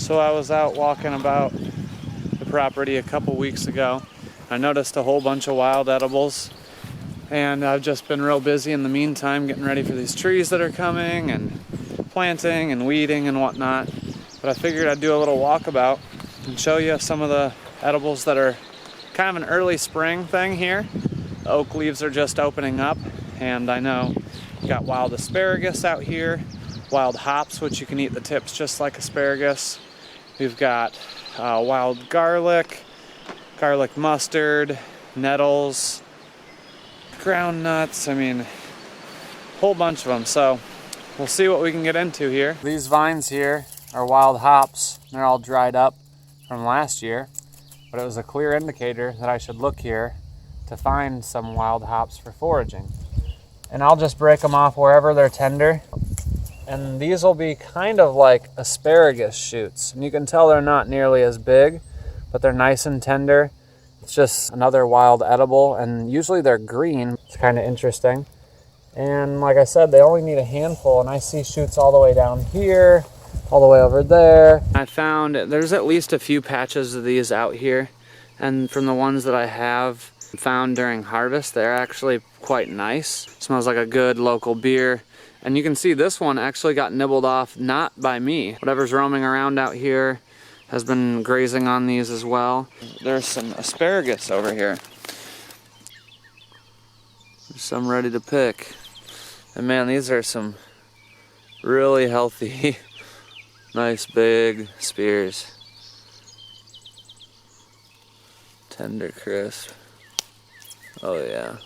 So I was out walking about the property a couple weeks ago. I noticed a whole bunch of wild edibles, and I've just been real busy in the meantime getting ready for these trees that are coming and planting and weeding and whatnot. But I figured I'd do a little walkabout and show you some of the edibles that are kind of an early spring thing here. The oak leaves are just opening up, and I know you got wild asparagus out here, wild hops, which you can eat the tips just like asparagus. We've got wild garlic, garlic mustard, nettles, ground nuts, I mean, a whole bunch of them. So we'll see what we can get into here. These vines here are wild hops. They're all dried up from last year, but it was a clear indicator that I should look here to find some wild hops for foraging. And I'll just break them off wherever they're tender. And these will be kind of like asparagus shoots. And you can tell they're not nearly as big, but they're nice and tender. It's just another wild edible, and usually they're green. It's kind of interesting. And like I said, they only need a handful, and I see shoots all the way down here, all the way over there. I found there's at least a few patches of these out here, and from the ones that I have found during harvest, they're actually quite nice. Smells like a good local beer. And you can see this one actually got nibbled off, not by me. Whatever's roaming around out here has been grazing on these as well. There's some asparagus over here. There's some ready to pick. And man, these are some really healthy, nice big spears. Tender crisp. Oh yeah.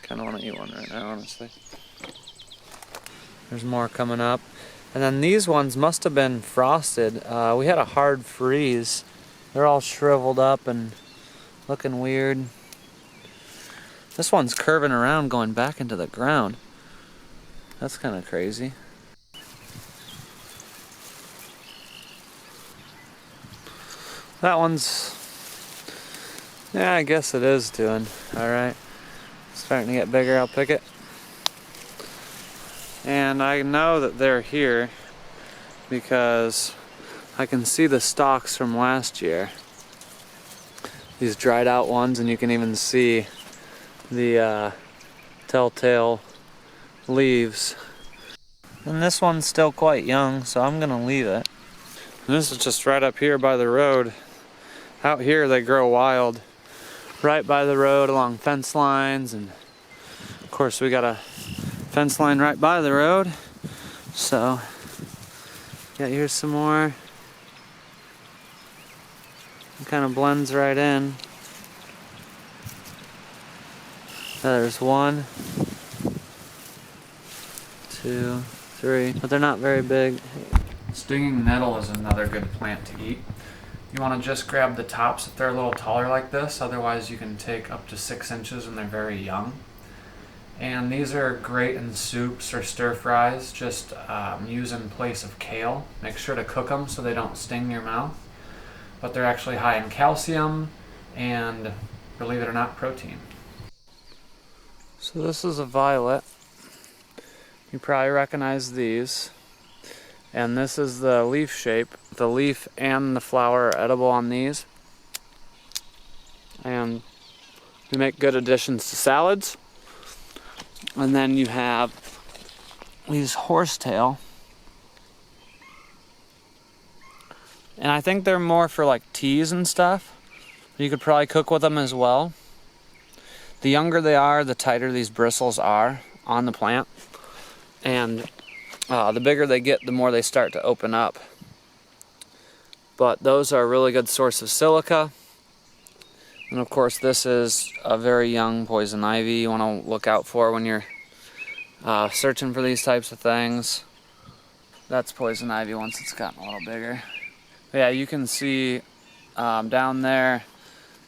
Kind of want to eat one right now, honestly. There's more coming up. And then these ones must have been frosted. We had a hard freeze. They're all shriveled up and looking weird. This one's curving around going back into the ground. That's kind of crazy. That one's, yeah, I guess it is doing all right. Starting to get bigger, I'll pick it. And I know that they're here because I can see the stalks from last year. These dried out ones, and you can even see the telltale leaves. And this one's still quite young, so I'm gonna leave it. And this is just right up here by the road. Out here they grow wild. Right by the road along fence lines, and of course we got a fence line right by the road, so yeah, here's some more. It kind of blends right in. There's 1, 2, 3, but they're not very big. Stinging nettle is another good plant to eat. You want to just grab the tops if they're a little taller like this, otherwise you can take up to 6 inches when they're very young. And these are great in soups or stir fries, just use in place of kale. Make sure to cook them so they don't sting your mouth. But they're actually high in calcium and, believe it or not, protein. So this is a violet. You probably recognize these. And this is the leaf shape. The leaf and the flower are edible on these. And they make good additions to salads. And then you have these horsetail. And I think they're more for like teas and stuff. You could probably cook with them as well. The younger they are, the tighter these bristles are on the plant. And the bigger they get, the more they start to open up. But those are a really good source of silica. And of course, this is a very young poison ivy you want to look out for when you're searching for these types of things. That's poison ivy once it's gotten a little bigger. But yeah, you can see down there,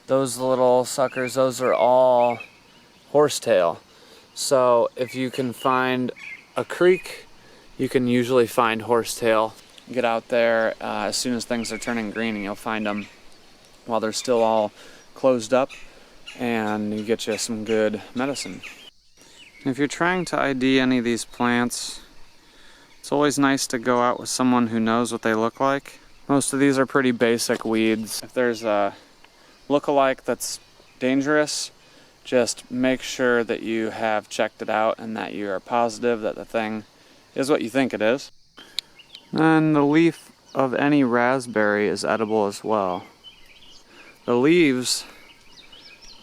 those little suckers, those are all horsetail. So if you can find a creek, you can usually find horsetail. Get out there as soon as things are turning green, and you'll find them while they're still all closed up, and you get you some good medicine. If you're trying to ID any of these plants, it's always nice to go out with someone who knows what they look like. Most of these are pretty basic weeds. If there's a look-alike that's dangerous, just make sure that you have checked it out and that you are positive that the thing is what you think it is. And the leaf of any raspberry is edible as well. The leaves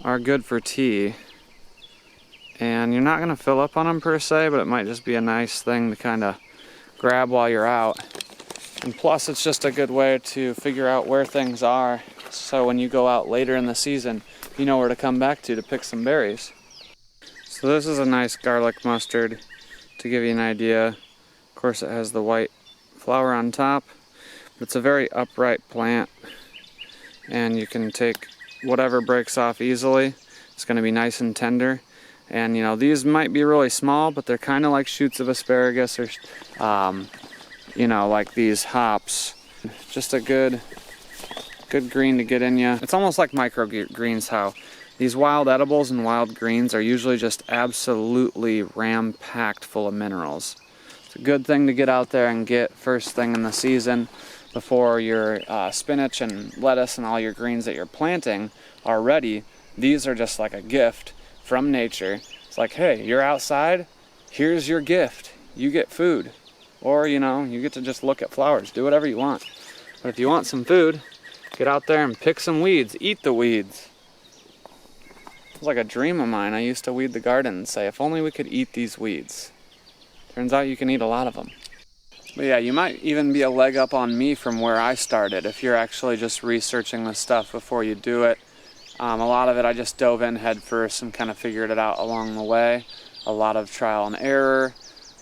are good for tea, and you're not going to fill up on them per se, but it might just be a nice thing to kind of grab while you're out. And plus, it's just a good way to figure out where things are, so when you go out later in the season, you know where to come back to pick some berries. So this is a nice garlic mustard to give you an idea. Of course, it has the white flower on top. It's a very upright plant, and you can take whatever breaks off easily. It's going to be nice and tender. And you know, these might be really small, but they're kind of like shoots of asparagus, or you know, like these hops. Just a good green to get in you. It's almost like microgreens, how these wild edibles and wild greens are usually just absolutely ram-packed full of minerals. It's a good thing to get out there and get first thing in the season before your spinach and lettuce and all your greens that you're planting are ready. These are just like a gift from nature. It's like, hey, you're outside, here's your gift. You get food. Or, you know, you get to just look at flowers, do whatever you want. But if you want some food, get out there and pick some weeds, eat the weeds. It's like a dream of mine. I used to weed the garden and say, if only we could eat these weeds. Turns out you can eat a lot of them. But yeah, you might even be a leg up on me from where I started if you're actually just researching this stuff before you do it. A lot of it I just dove in head first and kind of figured it out along the way. A lot of trial and error.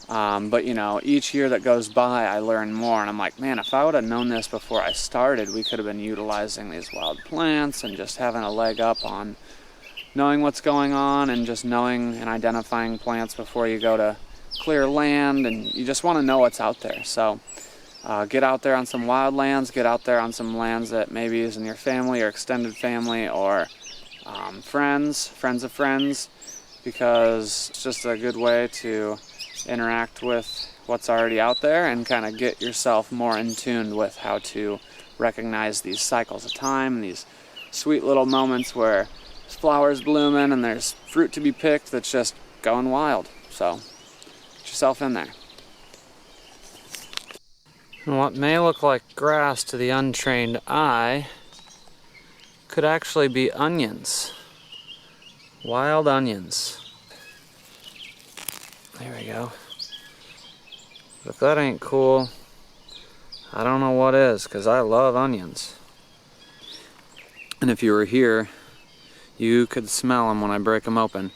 But you know, each year that goes by I learn more, and I'm like, man, if I would have known this before I started, we could have been utilizing these wild plants and just having a leg up on knowing what's going on and just knowing and identifying plants before you go to clear land, and you just want to know what's out there. So get out there on some wild lands, get out there on some lands that maybe is in your family or extended family, or friends of friends, because it's just a good way to interact with what's already out there and kind of get yourself more in tune with how to recognize these cycles of time, these sweet little moments where there's flowers blooming and there's fruit to be picked that's just going wild. So get yourself in there. And what may look like grass to the untrained eye could actually be onions. Wild onions. There we go. If that ain't cool, I don't know what is, because I love onions. And if you were here, you could smell them when I break them open.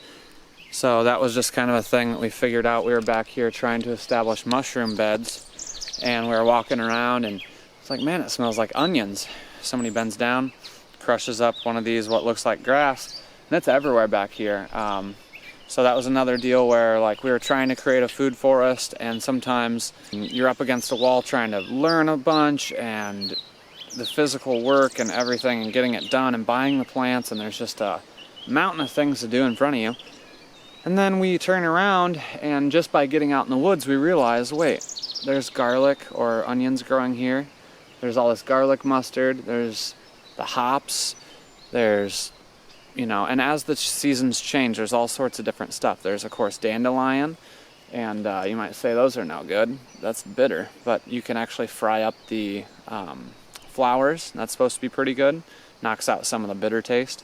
So that was just kind of a thing that we figured out. We were back here trying to establish mushroom beds, and we were walking around, and it's like, man, it smells like onions. Somebody bends down, crushes up one of these, what looks like grass, and it's everywhere back here. So that was another deal where, like, we were trying to create a food forest, and sometimes you're up against a wall trying to learn a bunch, and the physical work and everything and getting it done and buying the plants, and there's just a mountain of things to do in front of you. And then we turn around, and just by getting out in the woods we realize, wait, there's garlic or onions growing here, there's all this garlic mustard, there's the hops, there's, you know, and as the seasons change, there's all sorts of different stuff. There's, of course, dandelion, and you might say those are no good. That's bitter, but you can actually fry up the flowers. That's supposed to be pretty good. Knocks out some of the bitter taste.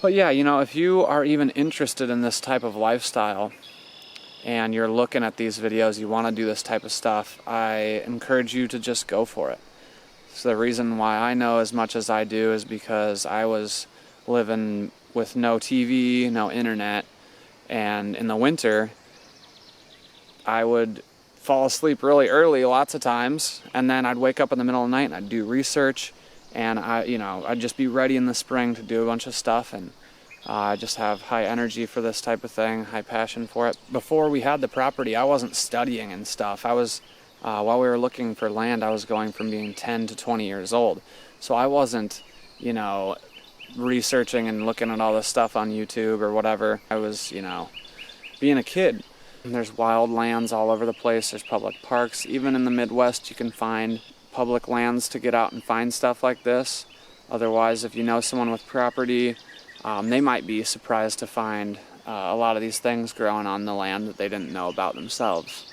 But yeah, you know, if you are even interested in this type of lifestyle and you're looking at these videos, you want to do this type of stuff, I encourage you to just go for it. So the reason why I know as much as I do is because I was living with no TV, no internet, and in the winter I would fall asleep really early lots of times, and then I'd wake up in the middle of the night and I'd do research, and I'd just be ready in the spring to do a bunch of stuff, and I just have high energy for this type of thing, high passion for it. Before we had the property, I wasn't studying and stuff. I was while we were looking for land, I was going from being 10 to 20 years old, so I wasn't, you know, researching and looking at all this stuff on YouTube or whatever. I was, you know, being a kid. There's wild lands all over the place. There's public parks. Even in the Midwest, you can find public lands to get out and find stuff like this. Otherwise, if you know someone with property, they might be surprised to find a lot of these things growing on the land that they didn't know about themselves.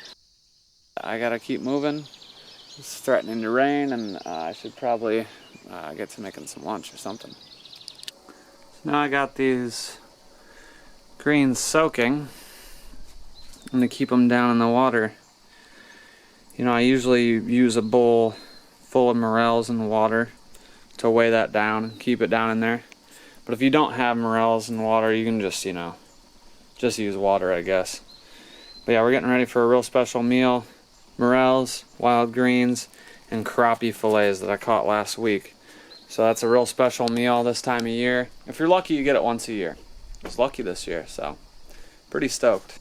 I gotta keep moving. It's threatening to rain, and I should probably get to making some lunch or something. So now I got these greens soaking. I'm gonna keep them down in the water. You know, I usually use a bowl full of morels in the water to weigh that down and keep it down in there. But if you don't have morels in water, you can just, you know, just use water, I guess. But yeah, we're getting ready for a real special meal. Morels, wild greens, and crappie fillets that I caught last week. So that's a real special meal this time of year. If you're lucky, you get it once a year. I was lucky this year, so pretty stoked.